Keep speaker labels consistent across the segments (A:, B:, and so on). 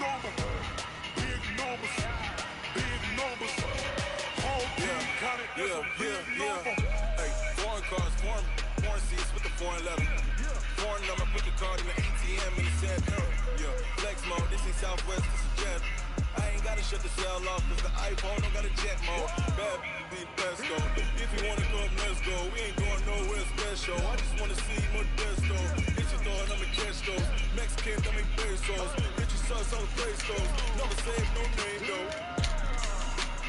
A: number. Big numbers. Big numbers. Whole team counted. That's a big number.
B: Hey, foreign cars, foreign seats with the foreign leather. Foreign number, put the card in the ATM and it said error. Yeah, flex mode, this ain't Southwest, this is Jet. I ain't gotta shut the cell off cause the iPhone don't got a jet mode. Bad be Pesco. If you wanna come, let's go. We ain't going nowhere special. I just wanna see Modesto. Hit your thought, I'ma catch those. Mexican, I make pesos. Get your sauce on the pesos. Never save no name though.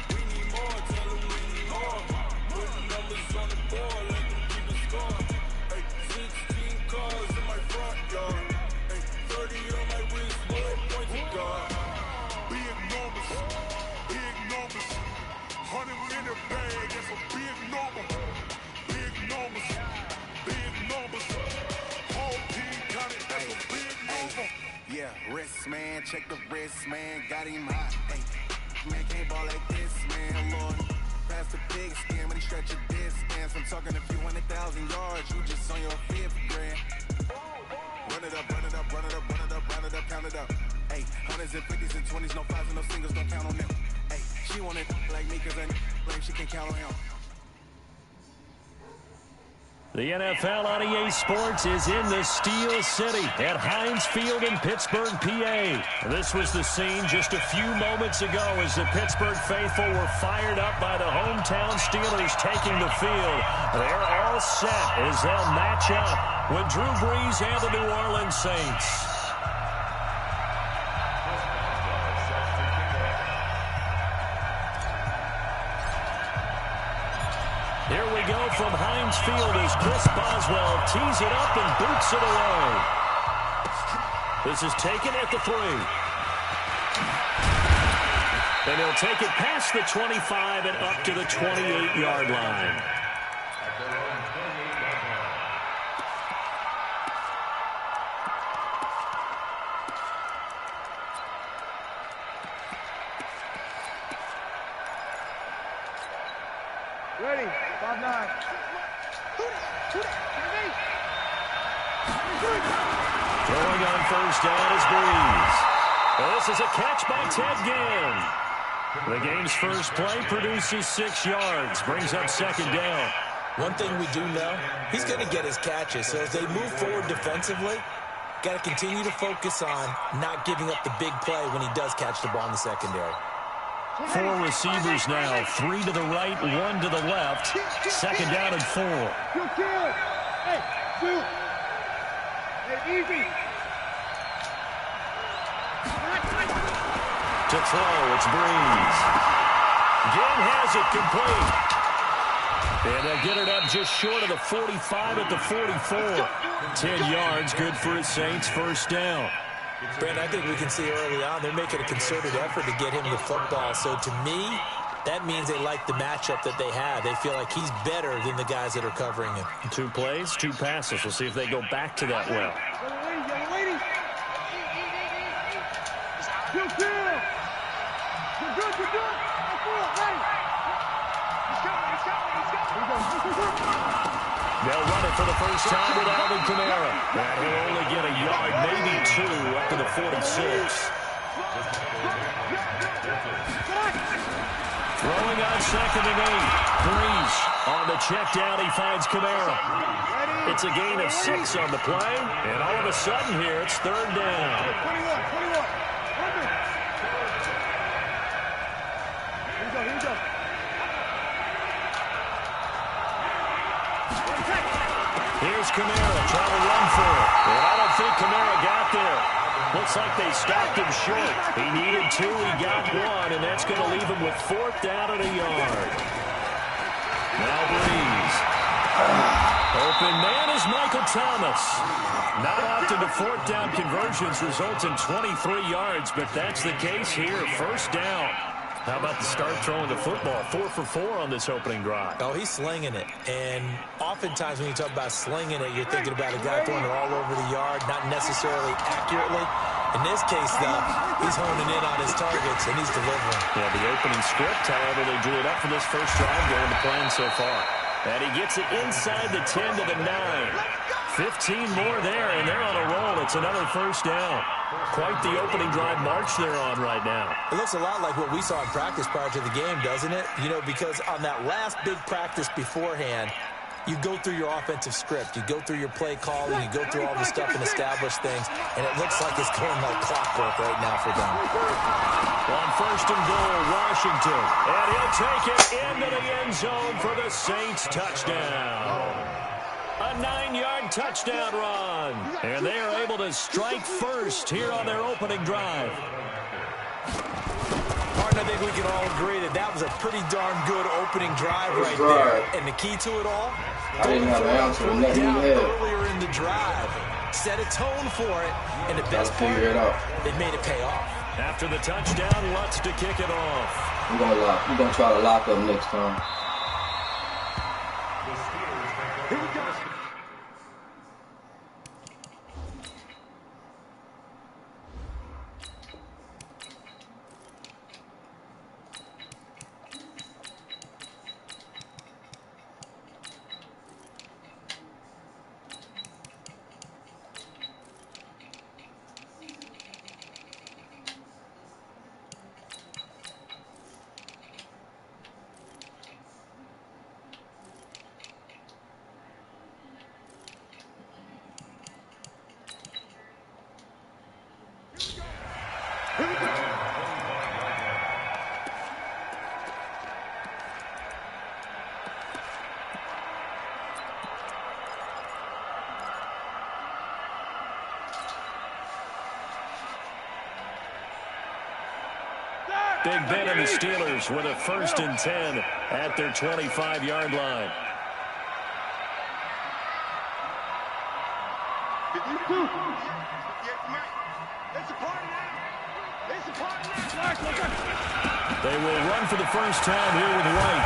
B: We need more, tell them we need more. Put the numbers on the board, let them keep the score. Hey, 16 cars in my front yard. Hey, 30 on my wrist, what I point to God.
A: Big numbers. Big numbers. 100 in the bag, that's a big number. Big numbers. Big numbers. Whole team counted, that's a big number.
B: Yeah, wrist man, check the wrist man, got him hot. Hey, man can't ball like this, man, Lord. Pass the big skin when he stretch your distance. I'm talking a few 100,000 yards, you just on your 5th grand. Run it up, run it up, run it up, run it up, run it up, count it up. Hey, hundreds and 50s and 20s, no 5s and no singles, don't count on them. Hey, she want it like me cause I blame she can't count on him.
C: The NFL on EA Sports is in the Steel City at Heinz Field in Pittsburgh, PA. This was the scene just a few moments ago as the Pittsburgh faithful were fired up by the hometown Steelers taking the field. They're all set as they'll match up with Drew Brees and the New Orleans Saints. Here we go from Heinz Field as Chris Boswell tees it up and boots it away. This is taken at the 3. And he'll take it past the 25 and up to the 28-yard line.
D: Ready, 5-9.
C: Throwing on first down is Brees. This is a catch by Ted Ginn. The game's first play produces 6 yards, brings up second down.
E: One thing we do know, he's going to get his catches. So as they move forward defensively, got to continue to focus on not giving up the big play when he does catch the ball in the secondary.
C: 4 receivers now, 3 to the right, 1 to the left. Second down and 4.
D: Good kill. Hey, shoot. Hey, easy.
C: To throw, it's Brees. Ginn has it complete. And they'll get it up just short of the 45 at the 44. 10 yards, good for his Saints first down.
E: Brandon, I think we can see early on they're making a concerted effort to get him the football. So to me, that means they like the matchup that they have. They feel like he's better than the guys that are covering him.
C: 2 plays, 2 passes. We'll see if they go back to that well.
D: Good kill. You're good, you're good.
C: They'll run it for the first time with Alvin Kamara. And he'll only get a yard, maybe 2, up to the 46. Throwing on second and 8. Brees on the check down. He finds Kamara. It's a gain of 6 on the play. And all of a sudden here, it's third down.
D: 21. Here we go.
C: Here's Kamara trying to run for it. And I don't think Kamara got there. Looks like they stopped him short. He needed 2, he got 1, and that's going to leave him with 4th down and a yard. Now Brees. Open man is Michael Thomas. Not often the 4th down conversions result in 23 yards, but that's the case here. First down. How about the start throwing the football? 4 for 4 on this opening drive.
E: Oh, he's slinging it. And oftentimes when you talk about slinging it, you're thinking about a guy throwing it all over the yard, not necessarily accurately. In this case, though, he's honing in on his targets, and he's delivering.
C: Yeah, the opening script, however, they drew it up for this first drive going to plan so far. And he gets it inside the 10 to the 9. 15 more there, and they're on a roll. It's another first down. Quite the opening drive march they're on right now.
E: It looks a lot like what we saw in practice prior to the game, doesn't it? You know, because on that last big practice beforehand, you go through your offensive script. You go through your play calling. You go through all the stuff and establish things. And it looks like it's going like clockwork right now for them.
C: On first and goal, Washington. And he'll take it into the end zone for the Saints touchdown. A 9-yard touchdown run. And they are able to strike first here on their opening drive.
E: Martin, I think we can all agree that that was a pretty darn good opening drive right there. And the key to it all,
F: I didn't have an answer to let
E: down
F: me
E: earlier in the drive. Set a tone for it. And the best part, they made it pay off.
C: After the touchdown, Lutz to kick it off.
F: We're gonna try to lock up next time.
D: Here we go.
C: Big Ben and the Steelers with a 1st and 10 at their 25-yard line. They will run for the first time here with White.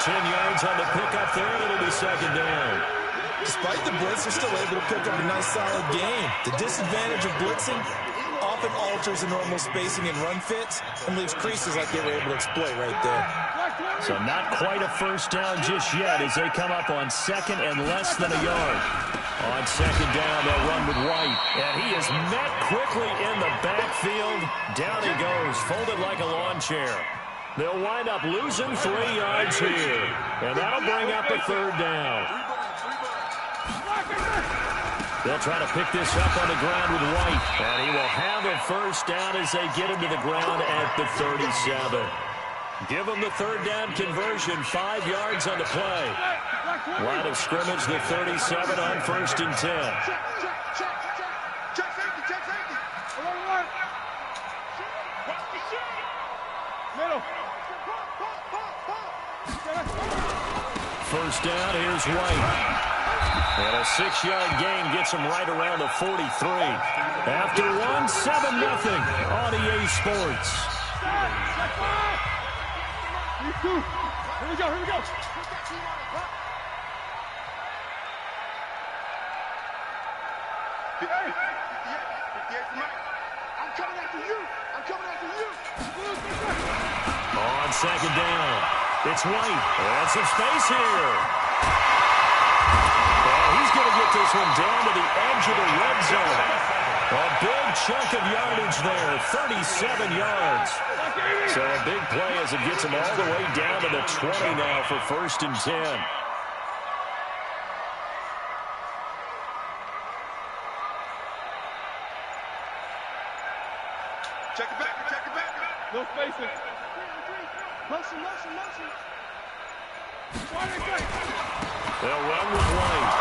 C: 10 yards on the pickup there, and it'll be 2nd down.
E: Despite the blitz, they're still able to pick up a nice, solid gain. The disadvantage of blitzing often alters the normal spacing and run fits and leaves creases like they were able to exploit right there.
C: So not quite a first down just yet as they come up on 2nd and less than a yard. On 2nd down, they'll run with White. And he is met quickly in the backfield. Down he goes, folded like a lawn chair. They'll wind up losing 3 yards here. And that'll bring up a 3rd down. They'll try to pick this up on the ground with White. And he will have a first down as they get him to the ground at the 37. Give them the 3rd down conversion, 5 yards on the play. Line of scrimmage, the 37 on 1st and 10. First down, here's White. And a 6-yard gain gets him right around the 43. After 1, 7-0 on EA Sports.
D: Here we go, here we go. I'm coming after you. I'm coming after you.
C: On 2nd down, it's White. And some space here. And he's going to get this one down to the edge of the red zone. A big chunk of yardage there, 37 yards. So a big play as it gets him all the way down to the 20 now for 1st and 10.
D: Check it back, check it back. No spacing. Motion, motion, motion.
C: They'll run with White.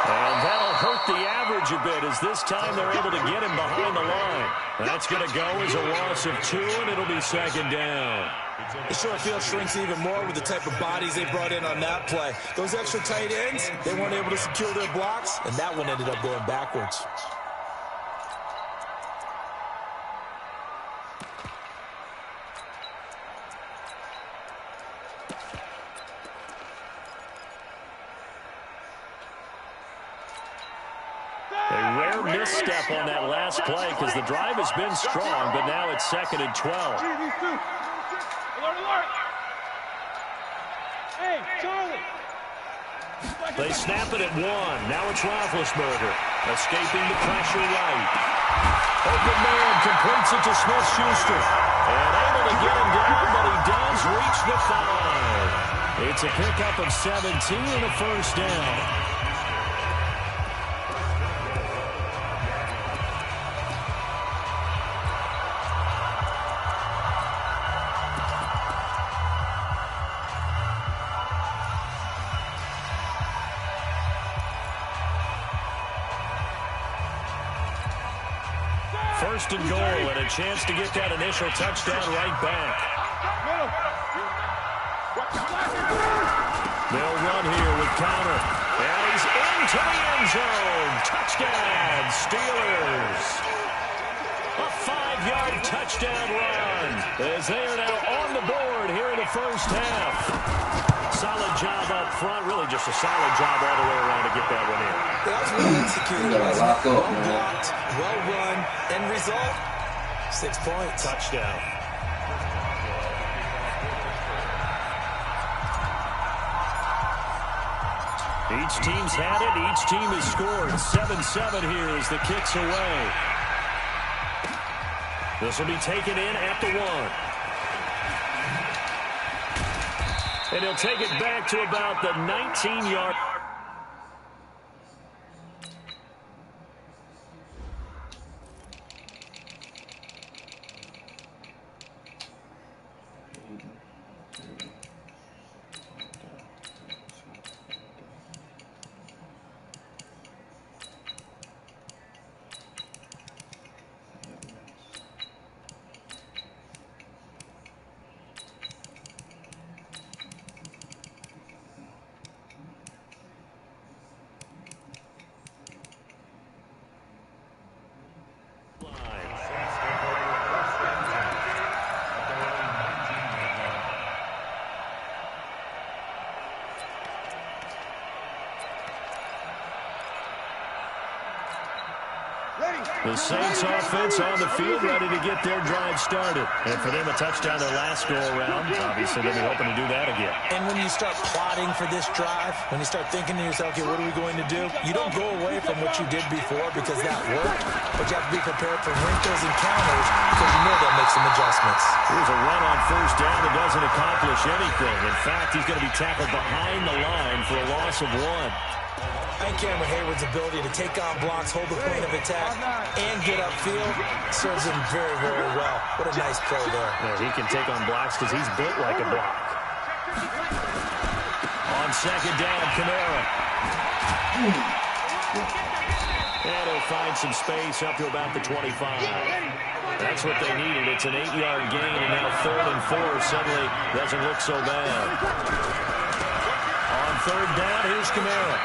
C: And that'll hurt the average a bit as this time they're able to get him behind the line. That's going to go as a loss of 2, and it'll be 2nd down.
E: The short field shrinks even more with the type of bodies they brought in on that play. Those extra tight ends, they weren't able to secure their blocks, and that one ended up going backwards.
C: A rare misstep on that last play because the drive has been strong, but now it's 2nd and 12.
D: Alert, alert. Hey, Charlie.
C: They snap it at 1. Now it's Roethlisberger. Escaping the pressure right. Open man completes it to Smith-Schuster. And able to get him down, but he does reach the 5. It's a pickup of 17 and a first down. First and goal, and a chance to get that initial touchdown right back. They'll run here with counter. And he's into the end zone. Touchdown, Steelers. A 5-yard touchdown run as they are now on the board here in the first half. Solid job up front. Really just a solid job all the way around to get that one in.
E: That was well executed. Well blocked, well run. End result, 6 points.
C: Touchdown. Each team's had it. Each team has scored. 7-7 here as the kick's away. This will be taken in at the 1. And he'll take it back to about the 19-yard. The Saints offense on the field, ready to get their drive started. And for them, a touchdown their last go-around. Obviously, they'll be hoping to do that again.
E: And when you start plotting for this drive, when you start thinking to yourself, okay, what are we going to do? You don't go away from what you did before because that worked, but you have to be prepared for wrinkles and counters because you know they'll make some adjustments.
C: Here's a run on first down that doesn't accomplish anything. In fact, he's going to be tackled behind the line for a loss of 1.
E: And Cameron Hayward's ability to take on blocks, hold the point of attack, and get upfield serves him very, very well. What a nice play there.
C: Yeah, he can take on blocks because he's built like a block. On second down, Kamara. And he'll find some space up to about the 25. That's what they needed. It's an 8-yard gain, and now 3rd and 4 suddenly doesn't look so bad. On third down, here's Kamara.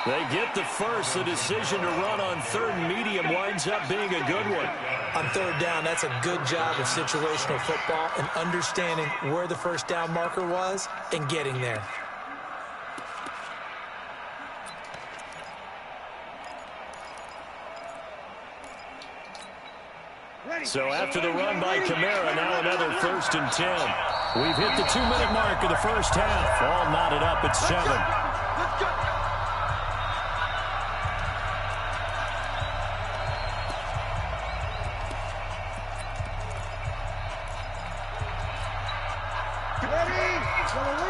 C: They get the first. The decision to run on 3rd and medium winds up being a good one.
E: On 3rd down, that's a good job of situational football and understanding where the first down marker was and getting there.
C: So after the run by Kamara, now another 1st and 10. We've hit the 2-minute mark of the first half. All knotted up at 7.
D: Let's go.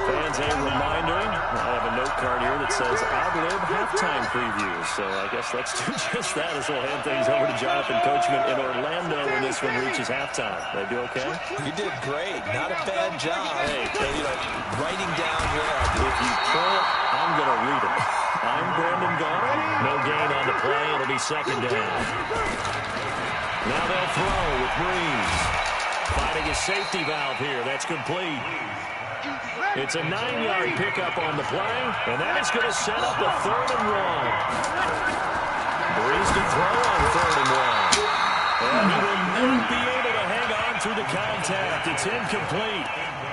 C: Fans, a reminder, I have a note card here that says ad-lib halftime preview. So I guess let's do just that as we'll hand things over to Jonathan Coachman in Orlando when this one reaches halftime. They do okay?
E: You did great. Not a bad job.
C: Hey,
E: writing down your
C: if you print, I'm going to read it. I'm Brandon Garner. No gain on the play. It'll be second down. Now they'll throw with Breeze. Finding a safety valve here. That's complete. It's a 9-yard pickup on the play, and that is going to set up a 3rd and 1. Breeze to throw on 3rd and 1. And he will not be able to hang on through the contact. It's incomplete.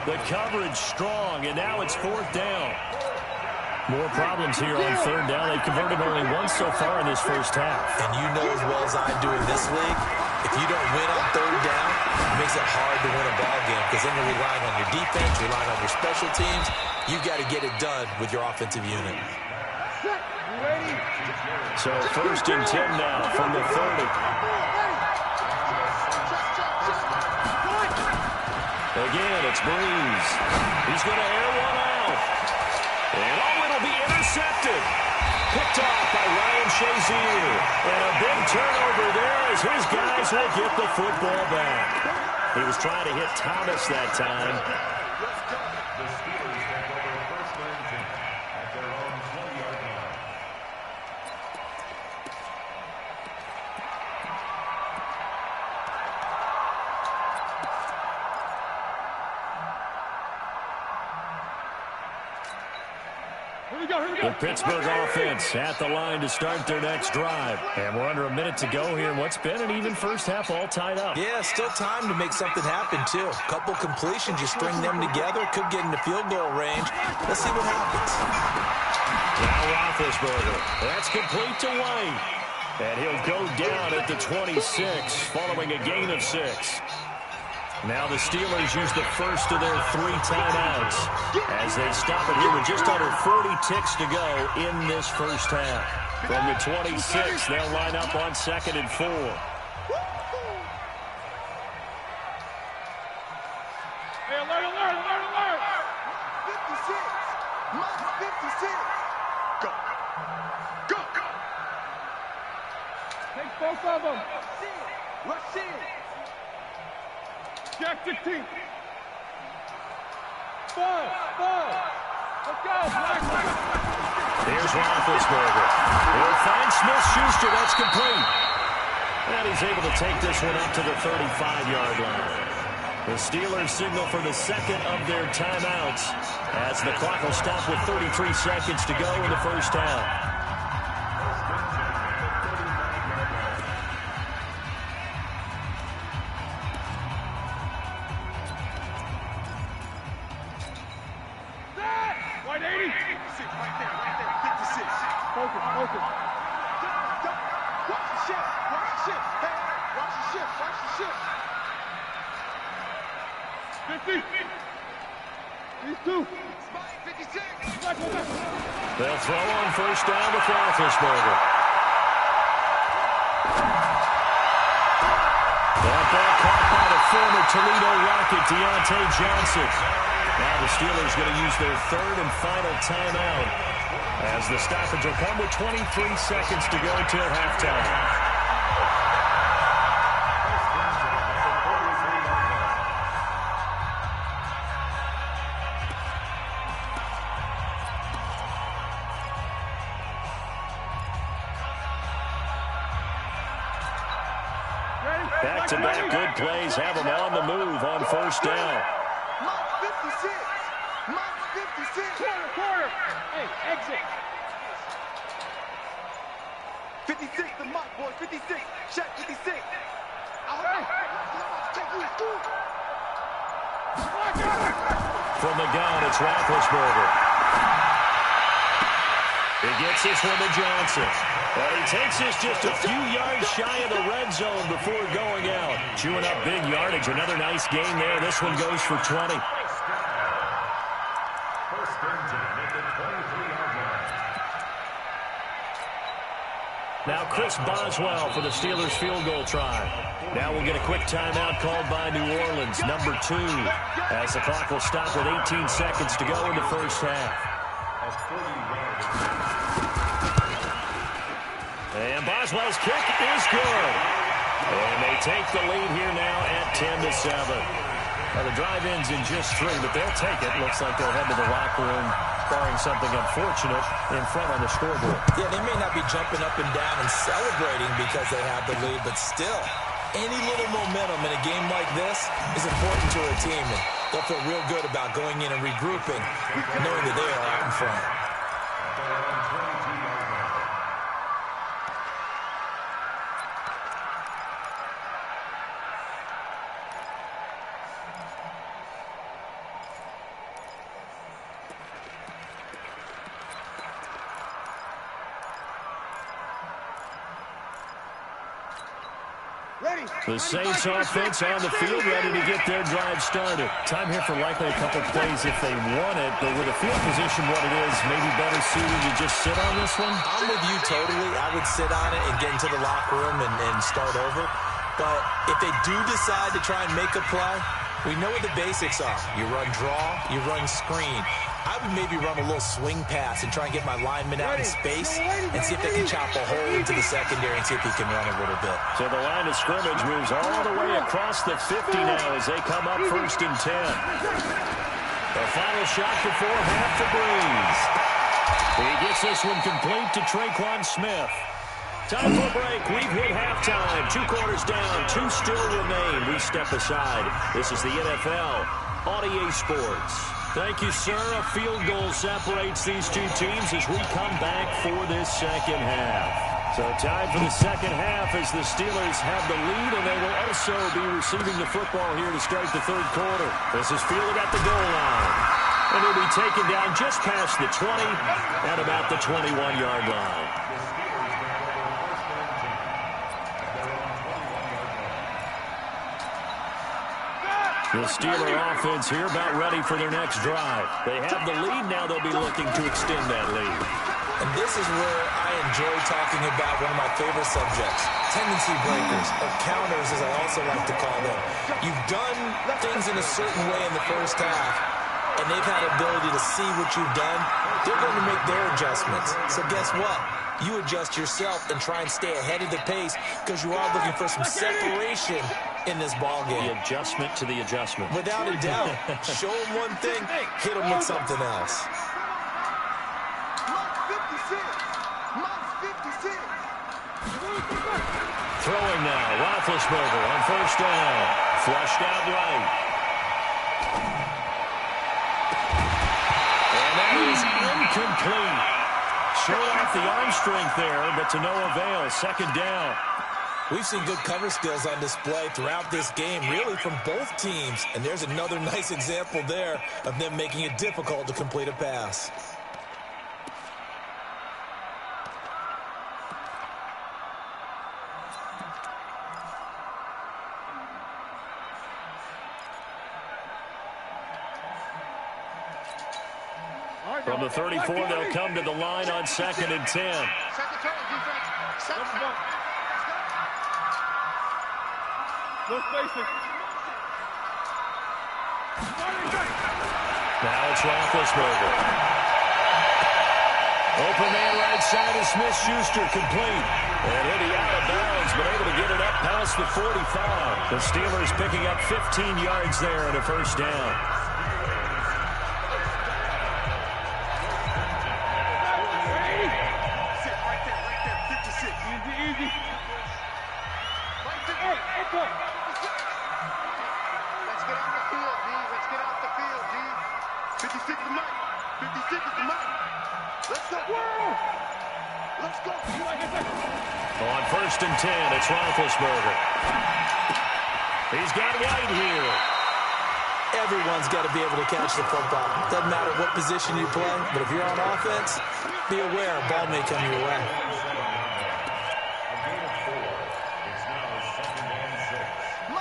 C: The coverage strong, and now it's 4th down. More problems here on 3rd down. They've converted only once so far in this first half.
E: And you know as well as I do in this league, if you don't win on 3rd down, it makes makes it hard to win a ball game because then you're relying on your defense, relying on your special teams. You've got to get it done with your offensive unit.
C: So 1st and 10 now from the 30. Again, it's Breeze. He's going to air one out. And it'll be intercepted. Picked off by Ryan Shazier. And a big turnover there as his guys will get the football back. He was trying to hit Thomas that time. The Pittsburgh offense at the line to start their next drive. And we're under a minute to go here in what's been an even first half, all tied up.
E: Yeah, still time to make something happen, too. A couple completions, you string them together, could get into field goal range. Let's see what happens.
C: Now Roethlisberger. That's complete to White. And he'll go down at the 26 following a gain of 6. Now the Steelers use the first of their 3 timeouts as they stop it here with just under 40 ticks to go in this first half. From the 26, they'll line up on 2nd and 4.
D: Hey, alert!
A: 56. Minus 56. Go.
D: Take both of them.
A: Rush in.
D: Jack 16. 5. Let's go.
C: Here's Roethlisberger. He'll find Smith-Schuster. That's complete. And he's able to take this one up to the 35-yard line. The Steelers signal for the second of their timeouts as the clock will stop with 33 seconds to go in the first half.
D: White 80. 56, right there. 56. Focus. Watch the ship. Hey, watch the ship. 50. These two. 56.
C: They'll throw on first down with Roethlisberger. That ball caught by the former Toledo Rocket, Deontay Johnson. Now the Steelers going to use their 3rd and final timeout as the stoppage will come with 23 seconds to go till halftime. Back-to-back good plays have them on the move on first down.
D: Quarter. Hey, exit.
A: 56, the mark, boys. 56. Check 56.
C: From the gun, it's Roethlisberger. He gets this one to Johnson. But he takes this just a few yards shy of the red zone before going out. Chewing up big yardage. Another nice gain there. This one goes for 20. Now Chris Boswell for the Steelers field goal try. Now we'll get a quick timeout called by New Orleans, number 2, as the clock will stop with 18 seconds to go in the first half. And Boswell's kick is good. And they take the lead here now at 10-7. Now the drive ends in just 3, but they'll take it. Looks like they'll head to the locker room, barring something unfortunate, in front on the scoreboard.
E: Yeah, they may not be jumping up and down and celebrating because they have the lead, but still, any little momentum in a game like this is important to a team, and they'll feel real good about going in and regrouping, knowing that they are out in front.
C: The Saints offense on the field, ready to get their drive started. Time here for likely a couple plays if they want it, but with the field position what it is, maybe better suited to just sit on this one?
E: I'm with you totally. I would sit on it and get into the locker room and start over. But if they do decide to try and make a play, we know what the basics are. You run draw, you run screen. I would maybe run a little swing pass and try and get my lineman out in space and see if they can chop a hole into the secondary and see if he can run a little bit.
C: So the line of scrimmage moves all the way across the 50 now as they come up 1st and 10. The final shot before half for Breeze. He gets this one complete to Traquan Smith. Time for a break. We've hit halftime. 2 quarters down. 2 still remain. We step aside. This is the NFL on EA Sports. Thank you, sir. A field goal separates these two teams as we come back for this second half. So time for the second half as the Steelers have the lead, and they will also be receiving the football here to start the 3rd quarter. This is fielded at the goal line. And he'll be taken down just past the 20 at about the 21-yard line. The Steeler offense here about ready for their next drive. They have the lead. Now they'll be looking to extend that lead.
E: And this is where I enjoy talking about one of my favorite subjects, tendency breakers, or counters as I also like to call them. You've done things in a certain way in the first half, and they've had the ability to see what you've done. They're going to make their adjustments. So guess what? You adjust yourself and try and stay ahead of the pace because you are looking for some separation in this ball game.
C: The adjustment to the adjustment.
E: Without a doubt. Show them one thing, hit them with something else.
C: Throwing now, Roethlisberger on 1st down. Flushed out right. And that is incomplete. Showed off the arm strength there, but to no avail. 2nd down.
E: We've seen good cover skills on display throughout this game, really from both teams. And there's another nice example there of them making it difficult to complete a pass.
C: From the 34, they'll come to the line on 2nd and 10.
D: No spacing.
C: Now it's Roethlisberger. Open man right side of Smith-Schuster, complete. And he'll be out of bounds, but able to get it up past the 45. The Steelers picking up 15 yards there and a 1st down. On 1st and 10, it's Roethlisberger. He's got White here.
E: Everyone's got to be able to catch the football. Doesn't matter what position you play, but if you're on offense, be aware a ball may come your way.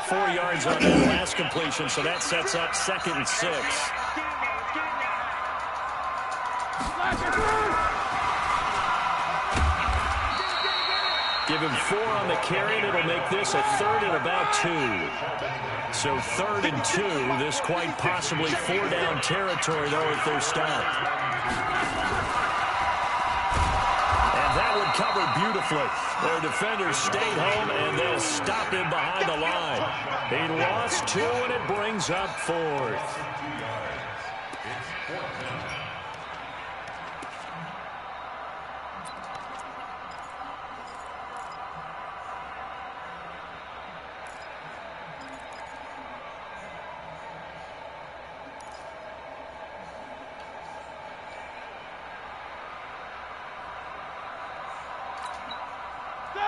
C: Four yards on that last completion, so that sets up 2nd and 6. Give him 4 on the carry, and it'll make this a 3rd and about 2. So 3rd and 2, this quite possibly 4-down territory, though, if they're stopped. And that would cover beautifully. Their defenders stayed home, and they'll stop him behind the line. He lost 2, and it brings up 4th.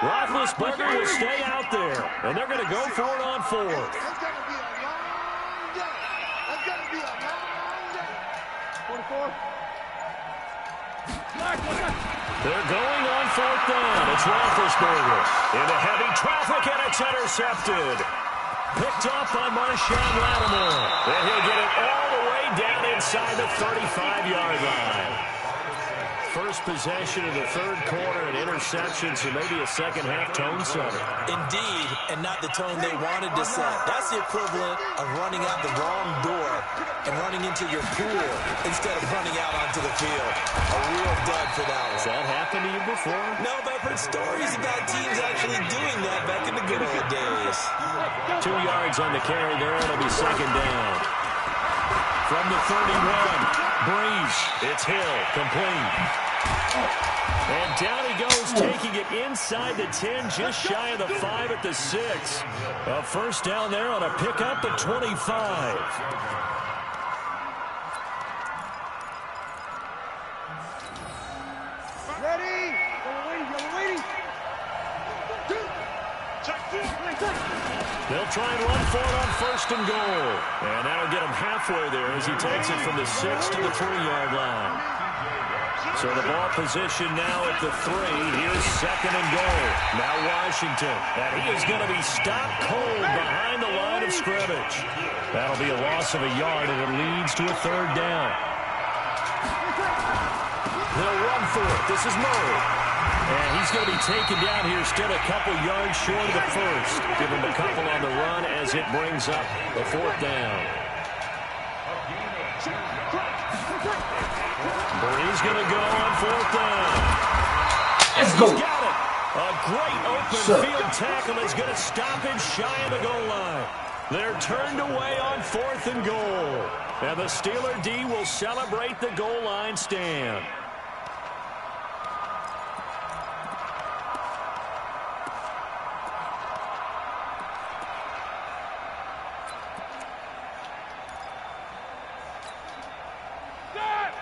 C: Roethlisberger will stay out there, and they're going to go for it on 4th.
A: It's going to be a long day. It's going to be a long day.
D: 44.
C: They're going on 4th down. It's Roethlisberger into heavy traffic, and it's intercepted. Picked off by Marshawn Lattimore. And he'll get it all the way down inside the 35-yard line. First possession of the third quarter, an interception, so maybe a second-half tone setter.
E: Indeed, and not the tone they wanted to set. That's the equivalent of running out the wrong door and running into your pool instead of running out onto the field. A real dud for that one.
C: Has that happened to you before?
E: No, but I've heard stories about teams actually doing that back in the good old days.
C: 2 yards on the carry there. It'll be second down. From the 31, Breeze. It's Hill, complete. And down he goes, taking it inside the 10, just shy of the 5 at the 6. A first down there on a pickup at 25.
D: Ready?
C: They'll try and run for it on 1st and goal. And that'll get him halfway there as he takes it from the 6 to the 20-yard line. So the ball position now at the 3. Here's 2nd and goal. Now Washington. And he is going to be stopped cold behind the line of scrimmage. That'll be a loss of a yard, and it leads to a 3rd down. They'll run for it. This is Murray. And he's going to be taken down here, still a couple yards short of the 1st. Give him a couple on the run as it brings up the 4th down. He's going to go on 4th down.
F: Let's go.
C: He's got it. A great open field tackle is going to stop him shy of the goal line. They're turned away on 4th and goal. And the Steeler D will celebrate the goal line stand.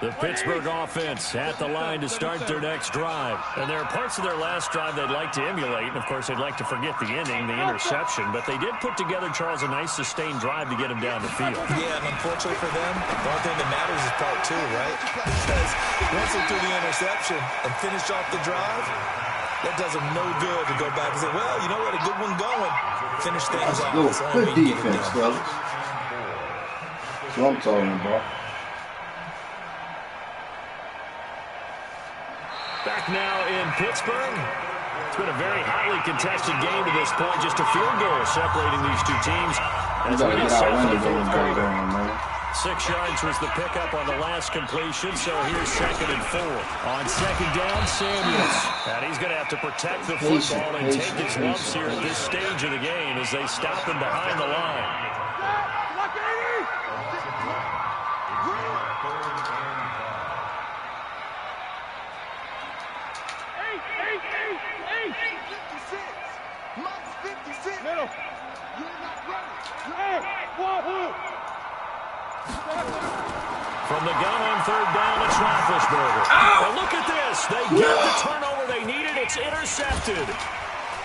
C: The Pittsburgh offense at the line to start their next drive. And there are parts of their last drive they'd like to emulate. And, of course, they'd like to forget the ending, the interception. But they did put together, Charles, a nice sustained drive to get him down the field.
E: Yeah, and unfortunately for them, the only thing that matters is part 2, right? Because once they threw the interception and finished off the drive, that does them no good to go back and say, well, you know what, a good one going. Finish things off.
F: Good defense, fellas. That's what I'm talking about.
C: Back now in Pittsburgh. It's been a very highly contested game to this point. Just a field goal separating these two teams. As we get set for the fourth quarter. 6 yards was the pickup on the last completion, so here's 2nd and 4. On 2nd down, Samuels. And he's going to have to protect the football and take his lumps here at this stage of the game as they stop him behind the line. From the gun on 3rd down, it's Roethlisberger. Well, look at this. They get the turnover they needed. It's intercepted.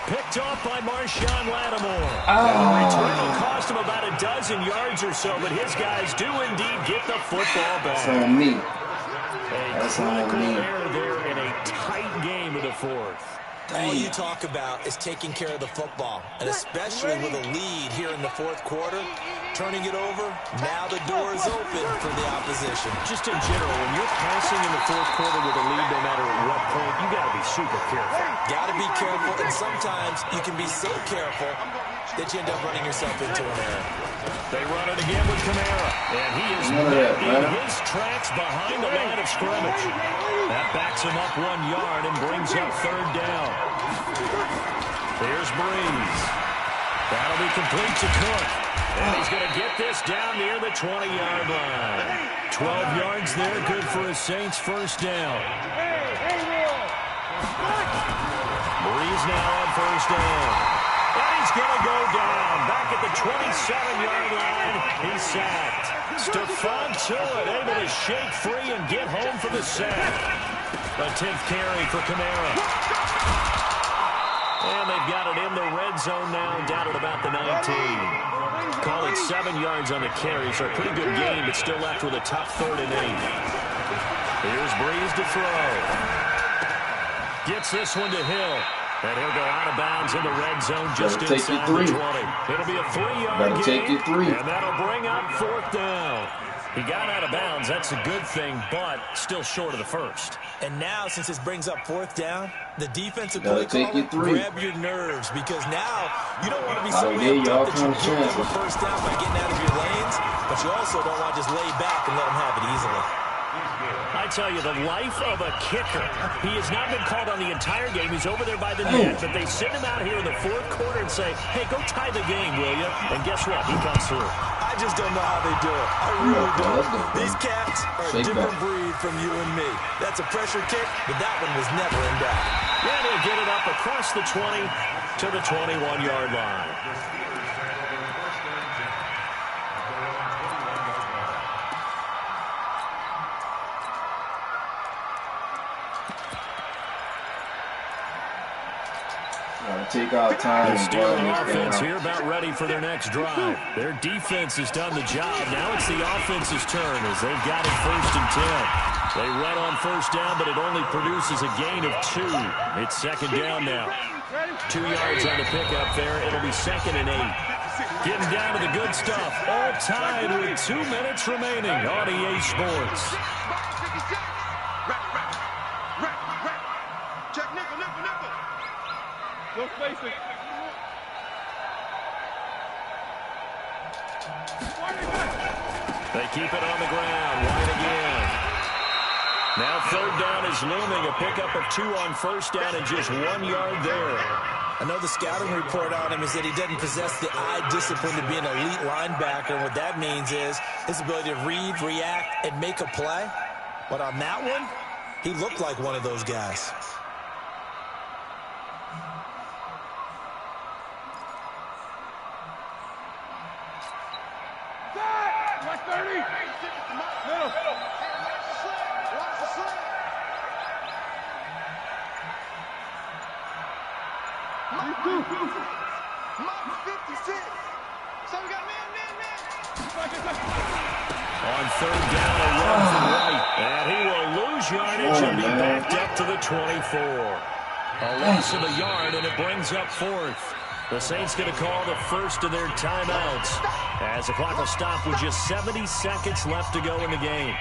C: Picked off by Marshawn Lattimore. The return will cost him about a dozen yards or so, but his guys do indeed get the football back.
F: That's on me.
C: That's on me. Error there in a tight game of the 4th.
E: All you talk about is taking care of the football, and especially with a lead here in the 4th quarter, turning it over, now the door is open for the opposition.
C: Just in general, when you're passing in the 4th quarter with a lead, no matter at what point, you got to be super careful.
E: Got to be careful, and sometimes you can be so careful that you end up running yourself into an error.
C: They run it again with Kamara, and he is in his tracks behind the line of scrimmage. That backs him up 1 yard and brings up 3rd down. Here's Breeze. That'll be complete to Cook. And he's going to get this down near the 20-yard line. 12 yards there, good for a Saints first down. Breeze now on 1st down. And he's going to go down. Back at the 27-yard line, he's sacked. Stephon Tuitt able to shake free and get home for the sack. A 10th carry for Kamara. And they've got it in the red zone now, down at about the 19. Call it 7 yards on the carry, so a pretty good game, but still left with a tough 3rd and 8. Here's Breeze to throw. Gets this one to Hill. And he'll go out of bounds in the red zone just inside the 20. It'll be a 3-yard gain, and that'll bring up 4th down. He got out of bounds. That's a good thing, but still short of the first.
E: And now, since this brings up 4th down, the defensive play caller, grab your nerves, because now you don't want to be so amped up that you give them a first down by getting out of your lanes, but you also don't want to just lay back and let them have it easily.
C: I tell you, the life of a kicker. He has not been called on the entire game. He's over there by the net, but they send him out here in the 4th quarter and say, hey, go tie the game, will you? And guess what? He comes through.
E: I just don't know how they do it. I really don't. These cats are a different breed from you and me. That's a pressure kick, but that one was never in doubt.
C: Yeah, they'll get it up across the 20 to the 21-yard line.
F: Take our time.
C: The Steelers offense here about ready for their next drive. Their defense has done the job. Now it's the offense's turn as they've got it 1st and 10. They run on 1st down, but it only produces a gain of 2. It's 2nd down now. 2 yards on the pickup there. It'll be 2nd and 8. Getting down to the good stuff. All tied with 2 minutes remaining on EA Sports.
D: No spacing.
C: They keep it on the ground. White again. Now 3rd down is looming. A pickup of 2 on 1st down and just 1 yard there.
E: I know the scouting report on him is that he doesn't possess the eye discipline to be an elite linebacker. And what that means is his ability to read, react, and make a play. But on that one, he looked like one of those guys.
C: On 3rd down, a run from White. And he will lose yardage and be backed up to the 24. A loss of a yard, and it brings up 4th. The Saints going to call the first of their timeouts as the clock will stop with just 70 seconds left to go in the game.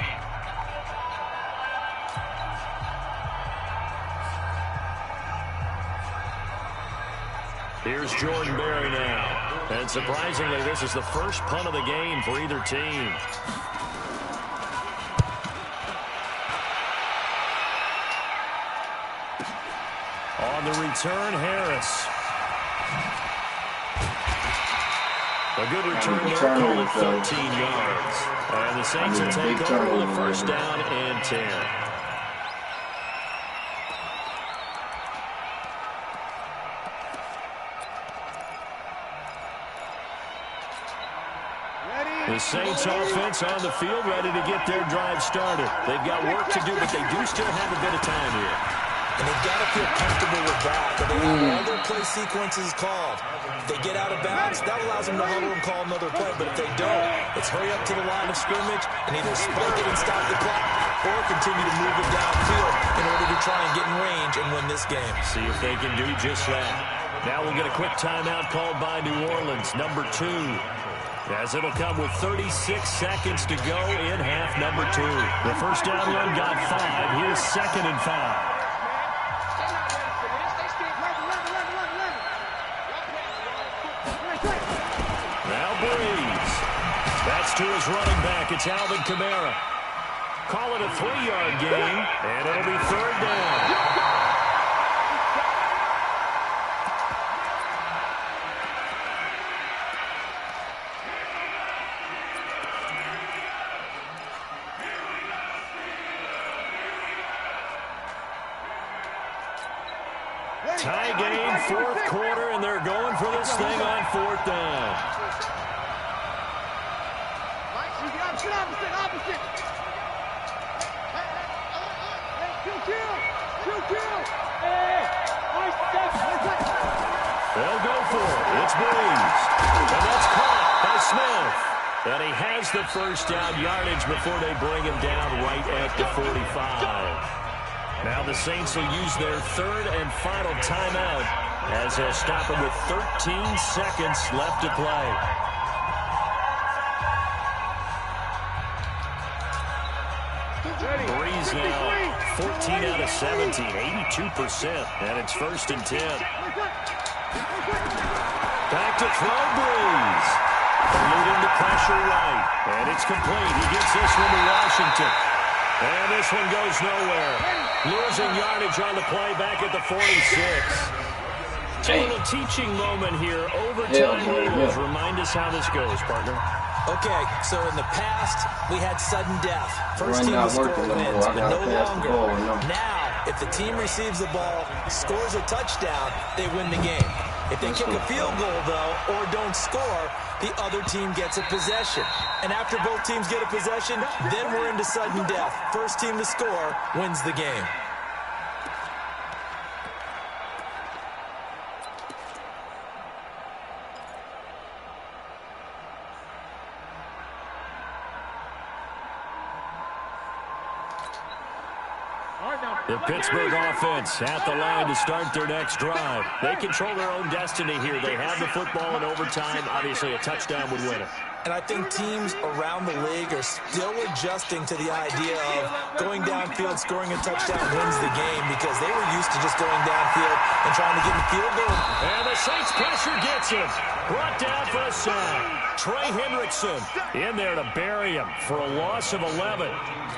C: Here's Jordan Berry now. And surprisingly, this is the first punt of the game for either team. On the return, Harris. A good return there, call it 13 yards. And the Saints will take over with a 1st down and 10. The Saints offense on the field ready to get their drive started. They've got work to do, but they do still have a bit of time here.
E: And they've got to feel comfortable with that. But they have all their play sequences called. If they get out of bounds, that allows them to huddle and call another play. But if they don't, it's hurry up to the line of scrimmage and either spike it and stop the clock or continue to move it downfield in order to try and get in range and win this game.
C: See if they can do just that. Now we'll get a quick timeout called by New Orleans, number 2. As it'll come with 36 seconds to go in half number 2. The 1st down run got 5. Here's 2nd and 5. Now Breeze. That's to his running back. It's Alvin Kamara. Call it a 3-yard gain, and it'll be 3rd down. Tie game, 4th quarter, and they're going for this thing on 4th down. They'll go for it. It's Breeze. And that's caught by Smith. And he has the first down yardage before they bring him down right at the 45. Now the Saints will use their third and final timeout as they'll stop him with 13 seconds left to play. Breeze now, 14 out of 17, 82%, and it's 1st and 10. Back to throw, Breeze. Eluding the pressure right, and it's complete. He gets this one to Washington. And this one goes nowhere. Losing yardage on the play back at the 46. So a little teaching moment here. Overtime rules. Remind us how this goes, partner.
E: Okay, so in the past, we had sudden death. First team to score wins, but no longer. Now, if the team receives the ball, scores a touchdown, they win the game. If they kick a field goal, though, or don't score, the other team gets a possession. And after both teams get a possession, then we're into sudden death. First team to score wins the game.
C: The Pittsburgh offense at the line to start their next drive. They control their own destiny here. They have the football in overtime. Obviously, a touchdown would win it.
E: And I think teams around the league are still adjusting to the idea of going downfield, scoring a touchdown wins the game, because they were used to just going downfield and trying to get the field goal.
C: And the Saints pressure gets him. Brought down for a sack. Trey Hendrickson in there to bury him for a loss of 11.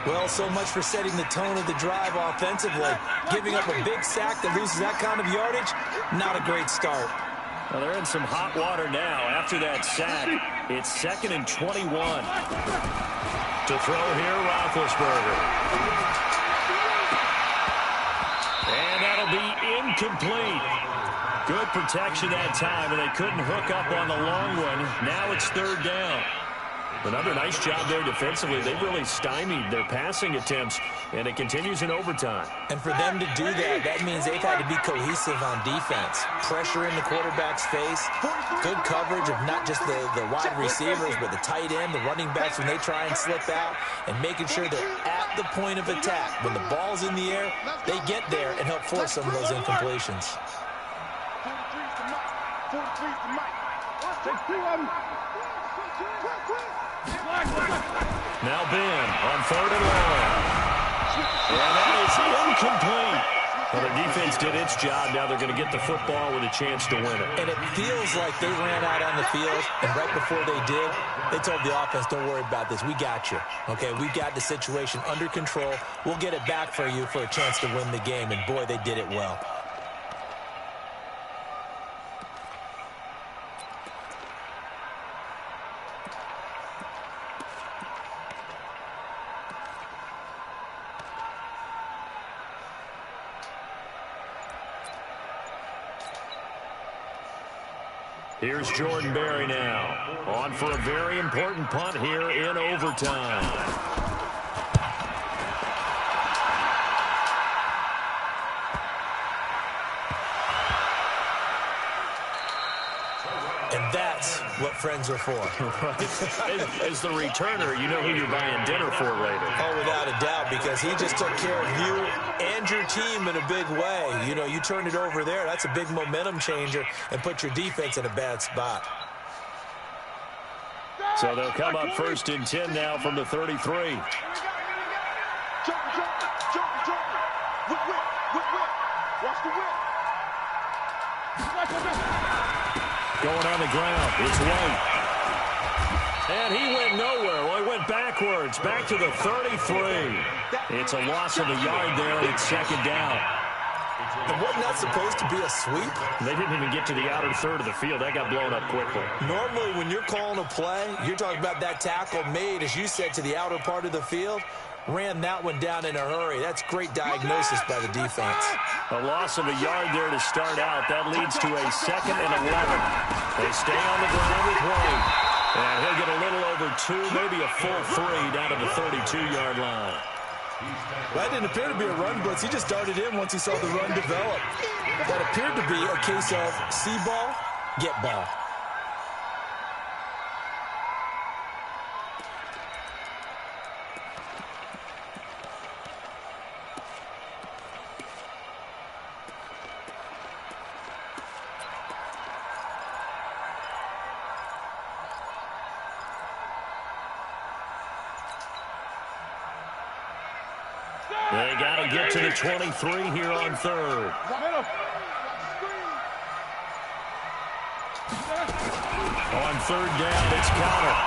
E: Well, so much for setting the tone of the drive offensively. Giving up a big sack that loses that kind of yardage, not a great start.
C: Well, they're in some hot water now after that sack. It's 2nd and 21. To throw here, Roethlisberger. And that'll be incomplete. Good protection that time, and they couldn't hook up on the long one. Now it's 3rd down. Another nice job there defensively. They've really stymied their passing attempts, and it continues in overtime.
E: And for them to do that, that means they've had to be cohesive on defense. Pressure in the quarterback's face, good coverage of not just the wide receivers, but the tight end, the running backs when they try and slip out, and making sure they're at the point of attack. When the ball's in the air, they get there and help force some of those incompletions.
C: Now Ben on 3rd and long. And that is incomplete. Well, the defense did its job. Now they're going to get the football with a chance to win it.
E: And it feels like they ran out on the field, and right before they did, they told the offense, don't worry about this. We got you. Okay, we got the situation under control. We'll get it back for you for a chance to win the game. And, boy, they did it well.
C: Here's Jordan Berry now, on for a very important punt here in overtime.
E: And that's what friends are for.
C: As the returner, you know who you're buying dinner for later.
E: Oh, without a doubt, because he just took care of you and your team in a big way. You know, you turn it over there, that's a big momentum changer, and put your defense in a bad spot.
C: So they'll come up 1st and 10 now from the 33. Going on the ground, it's White. And he went nowhere. Well, he went backwards, back to the 33. It's a loss of a yard there, and it's 2nd down.
E: And wasn't that supposed to be a sweep?
C: They didn't even get to the outer third of the field. That got blown up quickly.
E: Normally, when you're calling a play, you're talking about that tackle made, as you said, to the outer part of the field. Ran that one down in a hurry. That's great diagnosis by the defense.
C: A loss of a yard there to start out. That leads to a 2nd and 11. They stay on the ground with White. And he'll get a little over 2, maybe a full 3 down to the 32-yard line.
E: That didn't appear to be a run blitz. He just darted in once he saw the run develop. That appeared to be a case of see ball, get ball.
C: They got to get to the 23 here on third. On third down, it's Connor.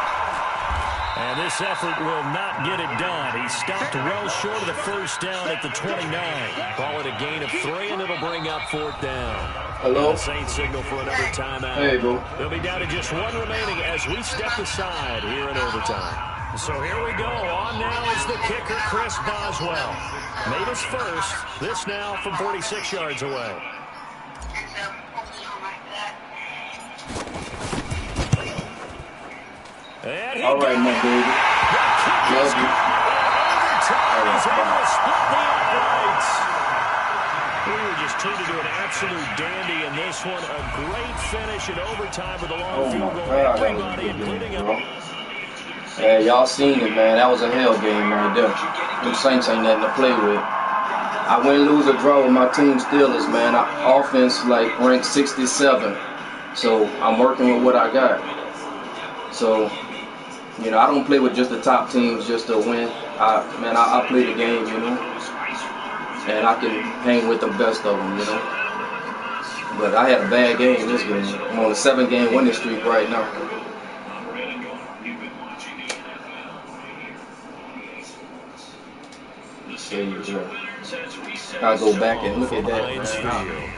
C: And this effort will not get it done. He stopped well short of the first down at the 29. Call it a gain of 3, and it'll bring up fourth down.
F: Hello?
C: The Saints signal for another timeout.
F: Hey, bro.
C: They'll be down to just 1 remaining as we step aside here in overtime. So here we go. On now is the kicker, Chris Boswell. Made his first. This now from 46 yards away. And
F: All right, my baby. Love you.
C: He's able to split the uprights. We were just treated to an absolute dandy in this one. A great finish in overtime with a long field goal. Everybody, including him.
F: Yeah, y'all seen it, man. That was a hell game right there. Them Saints ain't nothing to play with. I win, lose, or draw with my team Steelers, man. Offense, like, ranked 67. So I'm working with what I got. So, you know, I don't play with just the top teams just to win. I play the game, you know. And I can hang with the best of them, you know. But I had a bad game this game. I'm on a 7-game winning streak right now. There you go. I go back and look at that, man.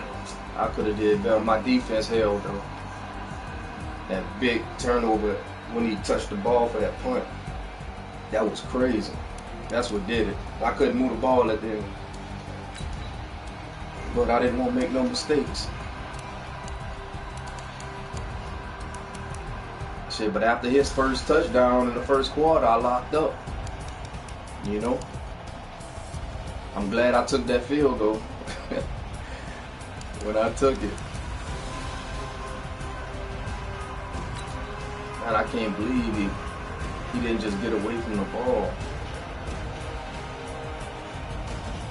F: I could have did better. My defense held, though. That big turnover when he touched the ball for that punt. That was crazy. That's what did it. I couldn't move the ball at the end. But I didn't want to make no mistakes. Shit, but after his first touchdown in the first quarter, I locked up. You know? I'm glad I took that field goal. When I took it. Man, I can't believe he didn't just get away from the ball.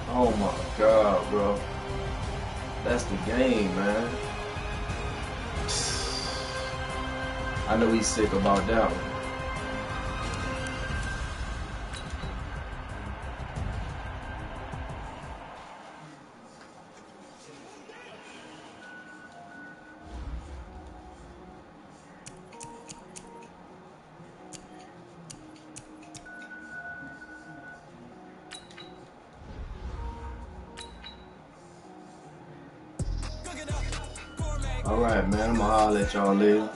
F: Oh my God, bro. That's the game, man. I know he's sick about that one. Alright, man, I'm gonna holler at y'all later.